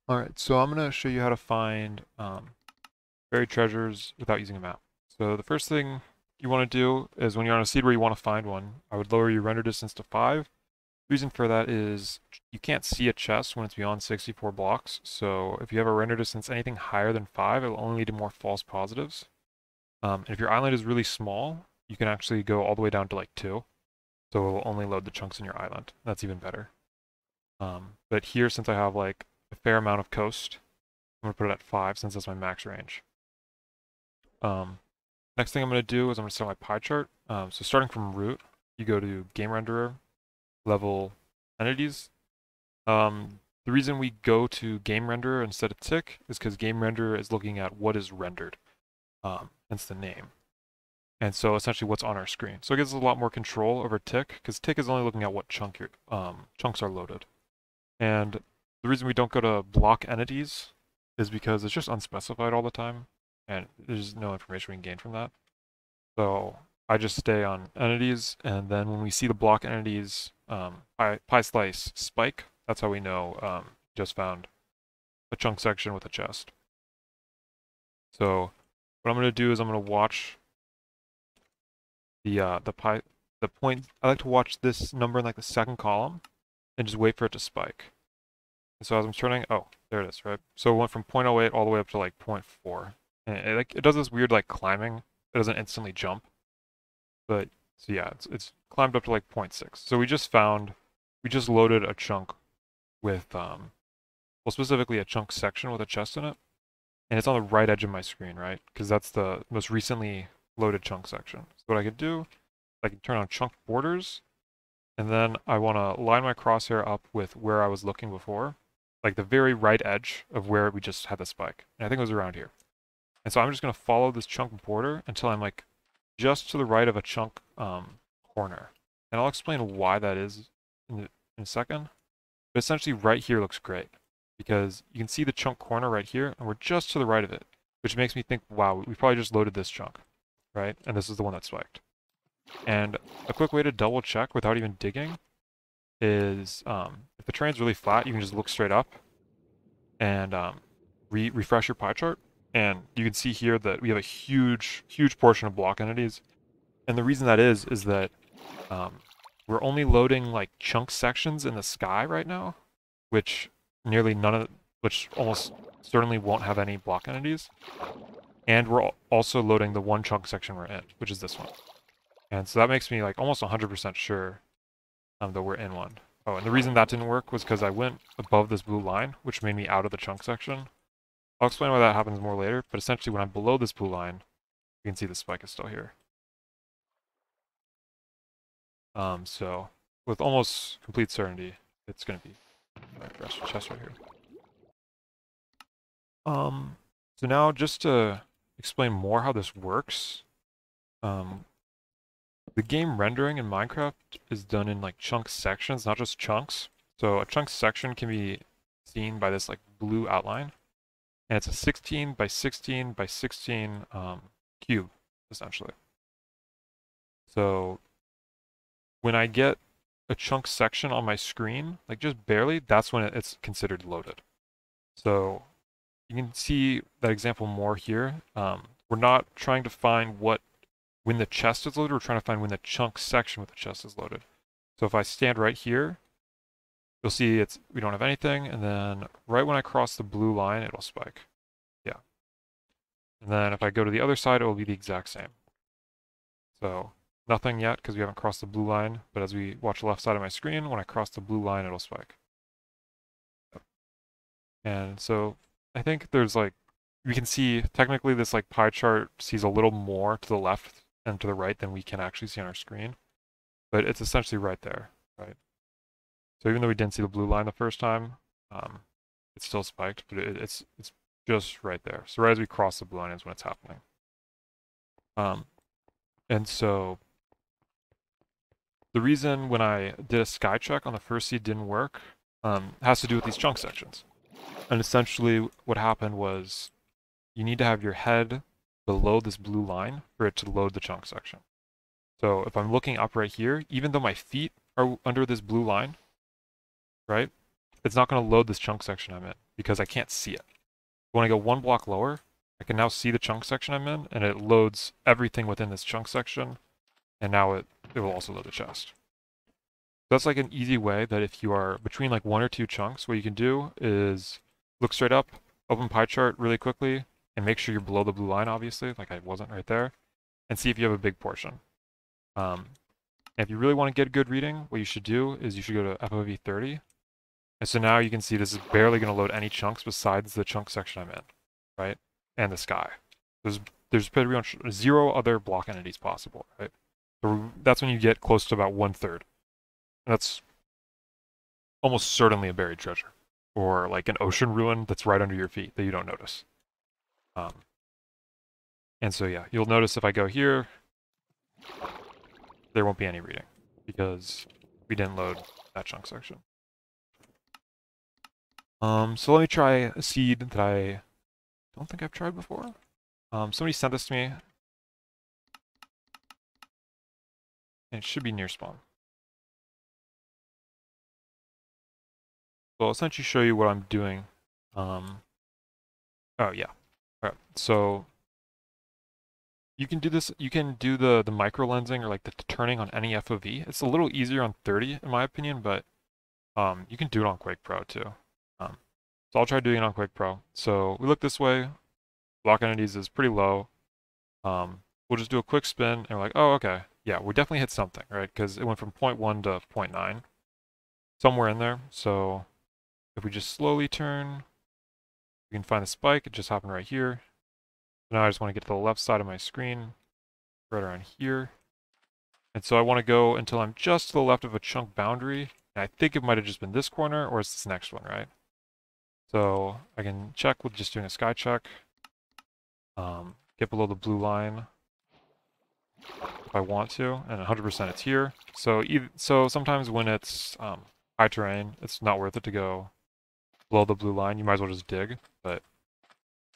Alright, so I'm going to show you how to find buried treasures without using a map. So the first thing you want to do is when you're on a seed where you want to find one, I would lower your render distance to 5. The reason for that is you can't see a chest when it's beyond 64 blocks, so if you have a render distance anything higher than 5, it will only lead to more false positives. And if your island is really small, you can actually go all the way down to like 2, so it will only load the chunks in your island. That's even better. But here, since I have like a fair amount of coast, I'm going to put it at 5 since that's my max range. Next thing I'm going to do is I'm going to set my pie chart. So starting from root, you go to game renderer, level entities. The reason we go to game renderer instead of tick is because game renderer is looking at what is rendered, hence the name. And so essentially what's on our screen. So it gives us a lot more control over tick, because tick is only looking at what chunks are loaded. And the reason we don't go to block entities is because it's just unspecified all the time, and there's no information we can gain from that. So I just stay on entities, and then when we see the block entities pie slice spike, that's how we know just found a chunk section with a chest. So what I'm going to do is I'm going to watch the point. I like to watch this number in like the second column and just wait for it to spike. And so as I'm turning, oh, there it is, right? So it went from 0.08 all the way up to like 0.4. And it does this weird like climbing. It doesn't instantly jump. But so yeah, it's climbed up to like 0.6. So we just loaded a chunk with well, specifically a chunk section with a chest in it. And it's on the right edge of my screen, right? Because that's the most recently loaded chunk section. So what I could do, I can turn on chunk borders, and then I want to line my crosshair up with where I was looking before, like the very right edge of where we just had the spike. And I think it was around here. And so I'm just going to follow this chunk border until I'm like just to the right of a chunk corner. And I'll explain why that is in a second. But essentially right here looks great, because you can see the chunk corner right here, and we're just to the right of it, which makes me think, wow, we probably just loaded this chunk, right? And this is the one that spiked. And a quick way to double check without even digging is if the terrain's really flat, you can just look straight up and refresh your pie chart. And you can see here that we have a huge portion of block entities. And the reason that is that we're only loading like chunk sections in the sky right now, which almost certainly won't have any block entities. And we're also loading the one chunk section we're in, which is this one. And so that makes me like almost 100% sure that we're in one. Oh, and the reason that didn't work was because I went above this blue line, which made me out of the chunk section. I'll explain why that happens more later, but essentially when I'm below this blue line, you can see the spike is still here. So with almost complete certainty, it's going to be my chest right here. So now just to explain more how this works, the game rendering in Minecraft is done in like chunk sections, not just chunks. So a chunk section can be seen by this like blue outline, and it's a 16 by 16 by 16 cube, essentially. So when I get a chunk section on my screen, like just barely, that's when it's considered loaded. So you can see that example more here. We're not trying to find when the chest is loaded, we're trying to find when the chunk section with the chest is loaded. So if I stand right here, you'll see we don't have anything, and then right when I cross the blue line, it'll spike. Yeah. And then if I go to the other side, it will be the exact same. So nothing yet because we haven't crossed the blue line, but as we watch the left side of my screen, when I cross the blue line, it'll spike. And so I think there's like, we can see technically this like pie chart sees a little more to the left and to the right than we can actually see on our screen, but it's essentially right there, right? So even though we didn't see the blue line the first time, it's still spiked, but it's just right there. So right as we cross the blue line is when it's happening. And so the reason when I did a sky check on the first seed didn't work has to do with these chunk sections. And essentially what happened was you need to have your head below this blue line for it to load the chunk section. So if I'm looking up right here, even though my feet are under this blue line, right? it's not going to load this chunk section I'm in because I can't see it. When I go one block lower, I can now see the chunk section I'm in, and it loads everything within this chunk section, and now it will also load the chest. That's like an easy way that if you are between like one or two chunks, what you can do is look straight up, open pie chart really quickly, and make sure you're below the blue line, obviously, like I wasn't right there, and see if you have a big portion. And if you really want to get a good reading, what you should do is you should go to FOV 30. And so now you can see this is barely going to load any chunks besides the chunk section I'm in, right? And the sky. There's pretty much 0 other block entities possible, right? So that's when you get close to about 1/3. That's almost certainly a buried treasure, or like an ocean ruin that's right under your feet that you don't notice. And so yeah, you'll notice if I go here, there won't be any reading because we didn't load that chunk section. So let me try a seed that I don't think I've tried before. Somebody sent this to me, and it should be near spawn. So I'll essentially show you what I'm doing. Oh yeah. Alright, so you can do this, you can do the micro lensing or like the turning on any FOV. It's a little easier on 30 in my opinion, but you can do it on Quake Pro too. So I'll try doing it on Quake Pro. So we look this way, block entities is pretty low. We'll just do a quick spin and we're like, oh okay, yeah, we definitely hit something, right? Because it went from 0.1 to 0.9, somewhere in there. So if we just slowly turn, we can find the spike. It just happened right here. Now I just want to get to the left side of my screen, right around here. And so I want to go until I'm just to the left of a chunk boundary. And I think it might have just been this corner, or it's this next one, right? So I can check with just doing a sky check. Get below the blue line if I want to, and 100% it's here. So sometimes when it's high terrain, it's not worth it to go below the blue line. You might as well just dig, but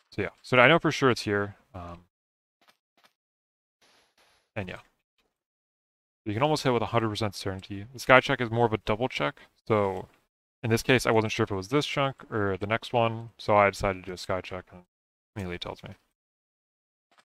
so yeah. So I know for sure it's here. And yeah. You can almost hit with 100% certainty. The sky check is more of a double check. So in this case, I wasn't sure if it was this chunk or the next one. So I decided to do a sky check and immediately tells me.